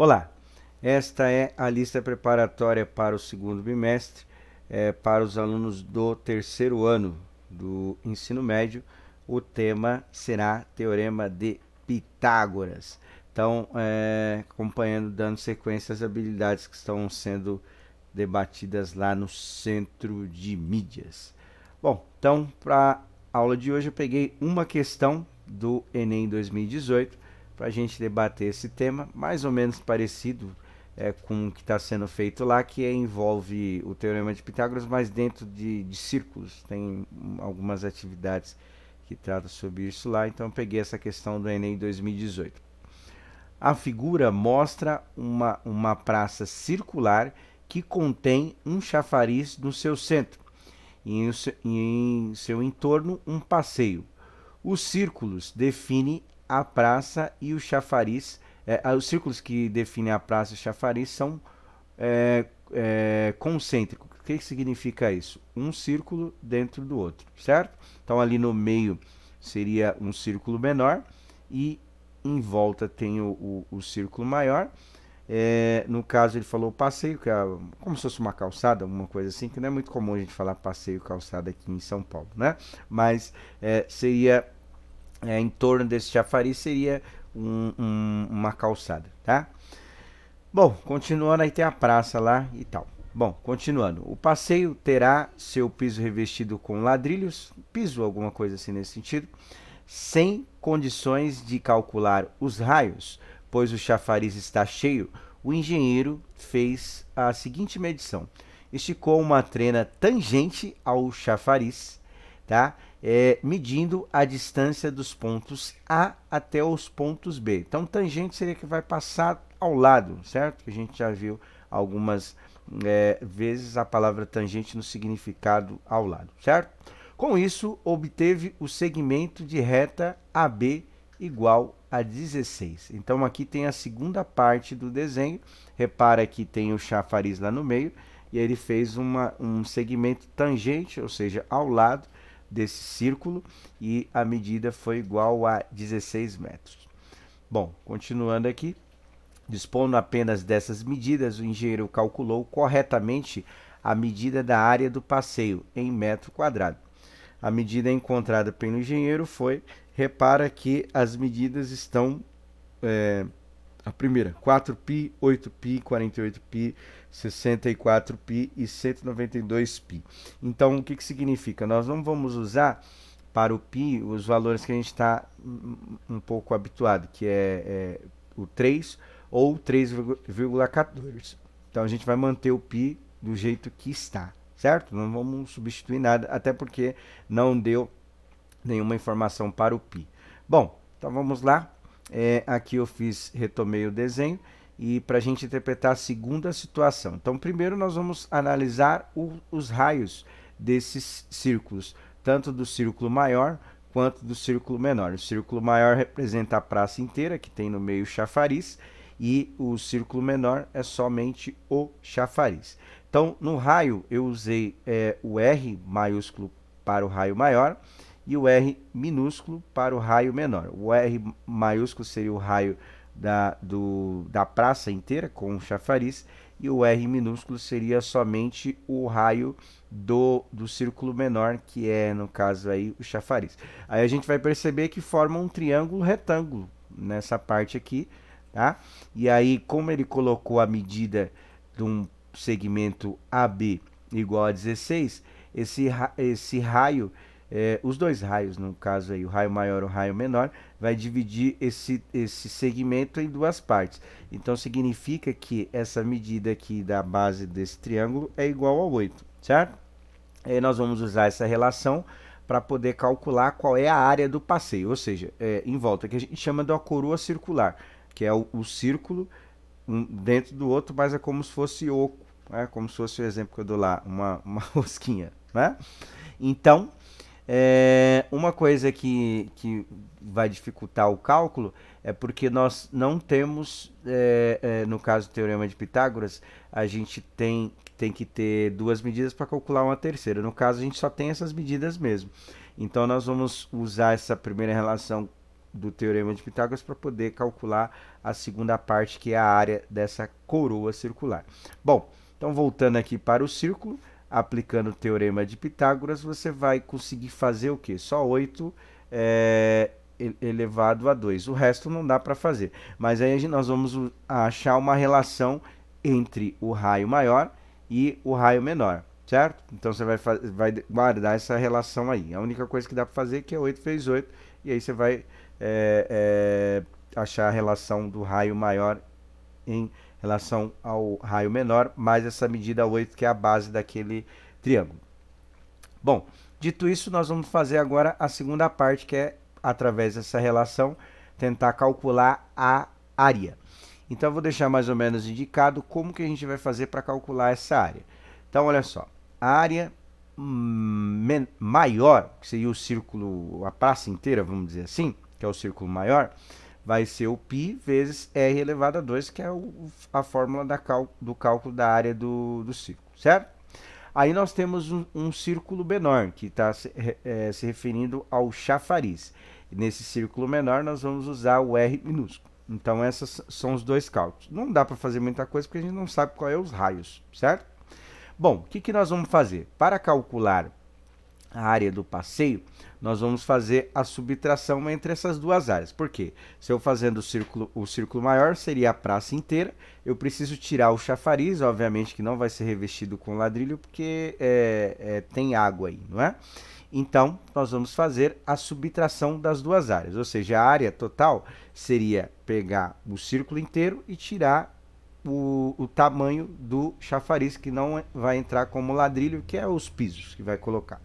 Olá, esta é a lista preparatória para o segundo bimestre, para os alunos do terceiro ano do ensino médio. O tema será Teorema de Pitágoras. Então, acompanhando, dando sequência às habilidades que estão sendo debatidas lá no Centro de Mídias. Bom, então, para a aula de hoje eu peguei uma questão do Enem 2018 para a gente debater esse tema, mais ou menos parecido com o que está sendo feito lá, que envolve o Teorema de Pitágoras, mas dentro de círculos. Tem algumas atividades que tratam sobre isso lá, então eu peguei essa questão do Enem 2018. A figura mostra uma praça circular que contém um chafariz no seu centro e em seu entorno um passeio. Os círculos definem a praça e o chafariz. Os círculos que definem a praça e o chafariz são concêntricos. O que significa isso? Um círculo dentro do outro, certo? Então ali no meio seria um círculo menor e em volta tem o círculo maior. No caso ele falou passeio, que é como se fosse uma calçada, alguma coisa assim, que não é muito comum a gente falar passeio, calçada aqui em São Paulo, né? Mas seria em torno desse chafariz seria uma calçada, tá? Bom, continuando, aí tem a praça lá e tal. Bom, continuando. O passeio terá seu piso revestido com ladrilhos, piso, alguma coisa assim nesse sentido, sem condições de calcular os raios, pois o chafariz está cheio. O engenheiro fez a seguinte medição: esticou uma trena tangente ao chafariz, tá? Medindo a distância dos pontos A até os pontos B. Então, tangente seria que vai passar ao lado, certo? A gente já viu algumas vezes a palavra tangente no significado ao lado, certo? Com isso, obteve o segmento de reta AB igual a 16. Então, aqui tem a segunda parte do desenho. Repara que tem o chafariz lá no meio e ele fez um segmento tangente, ou seja, ao lado desse círculo, e a medida foi igual a 16 metros. Bom, continuando aqui, dispondo apenas dessas medidas, o engenheiro calculou corretamente a medida da área do passeio em metro quadrado. A medida encontrada pelo engenheiro foi, repara que as medidas estão a primeira, 4π, 8π, 48π, 64π e 192π. Então, o que significa? Nós não vamos usar para o π os valores que a gente está um pouco habituado, que é o 3 ou 3,14. Então, a gente vai manter o π do jeito que está, certo? Não vamos substituir nada, até porque não deu nenhuma informação para o π. Bom, então vamos lá. Aqui eu retomei o desenho e para a gente interpretar a segunda situação. Então, primeiro nós vamos analisar os raios desses círculos, tanto do círculo maior quanto do círculo menor. O círculo maior representa a praça inteira, que tem no meio o chafariz, e o círculo menor é somente o chafariz. Então, no raio, eu usei o R maiúsculo para o raio maior e o R minúsculo para o raio menor. O R maiúsculo seria o raio da praça inteira com o chafariz, e o R minúsculo seria somente o raio do círculo menor, que é, no caso, aí o chafariz. Aí a gente vai perceber que forma um triângulo retângulo nessa parte aqui, tá? E aí, como ele colocou a medida de um segmento AB igual a 16, esse raio, os dois raios, no caso aí, o raio maior e o raio menor, vai dividir esse segmento em duas partes. Então, significa que essa medida aqui da base desse triângulo é igual a 8, certo? Aí nós vamos usar essa relação para poder calcular qual é a área do passeio, ou seja, em volta, que a gente chama de uma coroa circular, que é o círculo dentro do outro, mas é como se fosse oco, né? Como se fosse o exemplo que eu dou lá, uma rosquinha, né? Então, uma coisa que vai dificultar o cálculo é porque nós não temos, no caso do Teorema de Pitágoras, a gente tem que ter duas medidas para calcular uma terceira. No caso, a gente só tem essas medidas mesmo. Então, nós vamos usar essa primeira relação do Teorema de Pitágoras para poder calcular a segunda parte, que é a área dessa coroa circular. Bom, então voltando aqui para o círculo, aplicando o Teorema de Pitágoras, você vai conseguir fazer o quê? Só 8 elevado a 2. O resto não dá para fazer. Mas aí nós vamos achar uma relação entre o raio maior e o raio menor, certo? Então você vai guardar essa relação aí. A única coisa que dá para fazer é que é 8 vezes 8, e aí você vai achar a relação do raio maior em relação ao raio menor, mais essa medida 8, que é a base daquele triângulo. Bom, dito isso, nós vamos fazer agora a segunda parte, que é, através dessa relação, tentar calcular a área. Então, eu vou deixar mais ou menos indicado como que a gente vai fazer para calcular essa área. Então, olha só, a área maior, que seria o círculo, a praça inteira, vamos dizer assim, que é o círculo maior, vai ser o π vezes r elevado a 2, que é a fórmula do cálculo da área do círculo, certo? Aí nós temos um círculo menor, que está se referindo ao chafariz. Nesse círculo menor, nós vamos usar o R minúsculo. Então, esses são os dois cálculos. Não dá para fazer muita coisa, porque a gente não sabe qual é os raios, certo? Bom, o que nós vamos fazer? Para calcular a área do passeio, nós vamos fazer a subtração entre essas duas áreas. Por quê? Se eu fazendo o círculo maior, seria a praça inteira. Eu preciso tirar o chafariz, obviamente que não vai ser revestido com ladrilho, porque tem água aí, não é? Então, nós vamos fazer a subtração das duas áreas, ou seja, a área total seria pegar o círculo inteiro e tirar o tamanho do chafariz, que não vai entrar como ladrilho, que é os pisos que vai colocar.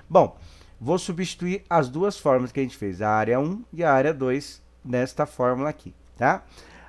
Bom, vou substituir as duas fórmulas que a gente fez, a área 1 e a área 2, nesta fórmula aqui, tá?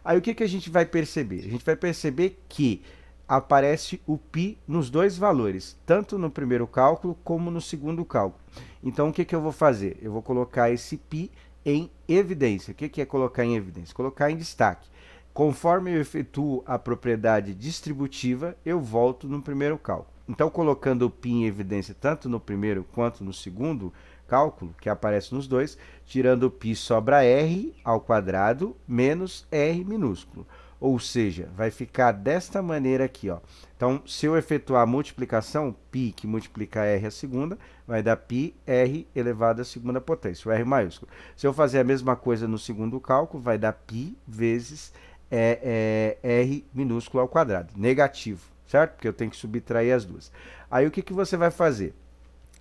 Aí o que a gente vai perceber? A gente vai perceber que aparece o π nos dois valores, tanto no primeiro cálculo como no segundo cálculo. Então, o que eu vou fazer? Eu vou colocar esse π em evidência. O que é colocar em evidência? Colocar em destaque. Conforme eu efetuo a propriedade distributiva, eu volto no primeiro cálculo. Então, colocando o π em evidência tanto no primeiro quanto no segundo cálculo, que aparece nos dois, tirando o π sobra r ao quadrado menos r minúsculo. Ou seja, vai ficar desta maneira aqui, ó. Então, se eu efetuar a multiplicação, π que multiplica r à segunda, vai dar π r elevado à segunda potência, o r maiúsculo. Se eu fazer a mesma coisa no segundo cálculo, vai dar π vezes r minúsculo ao quadrado, negativo, certo? Porque eu tenho que subtrair as duas. Aí, o que você vai fazer?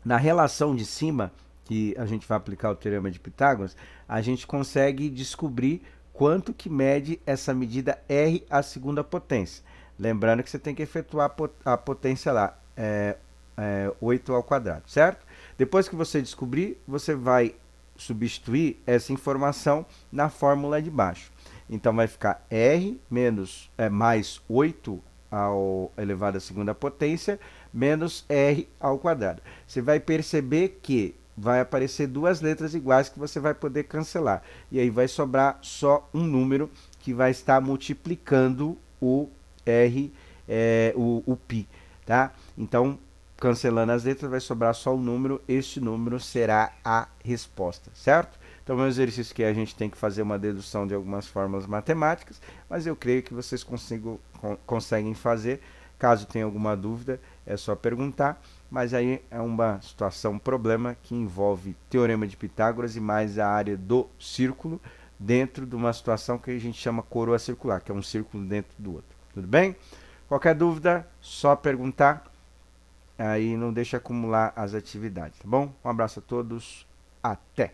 Na relação de cima, que a gente vai aplicar o Teorema de Pitágoras, a gente consegue descobrir quanto que mede essa medida r à segunda potência. Lembrando que você tem que efetuar a potência lá, 8 ao quadrado, certo? Depois que você descobrir, você vai substituir essa informação na fórmula de baixo. Então, vai ficar r menos, mais 8 ao elevado à segunda potência, menos r ao quadrado. Você vai perceber que vai aparecer duas letras iguais que você vai poder cancelar. E aí vai sobrar só um número que vai estar multiplicando o r, o π, tá? Então, cancelando as letras, vai sobrar só um número. Este número será a resposta, certo? Então, é um exercício que a gente tem que fazer uma dedução de algumas fórmulas matemáticas, mas eu creio que vocês conseguem fazer. Caso tenha alguma dúvida, é só perguntar, mas aí é uma situação, um problema que envolve Teorema de Pitágoras e mais a área do círculo, dentro de uma situação que a gente chama coroa circular, que é um círculo dentro do outro. Tudo bem? Qualquer dúvida, só perguntar, aí não deixa acumular as atividades, tá bom? Um abraço a todos, até!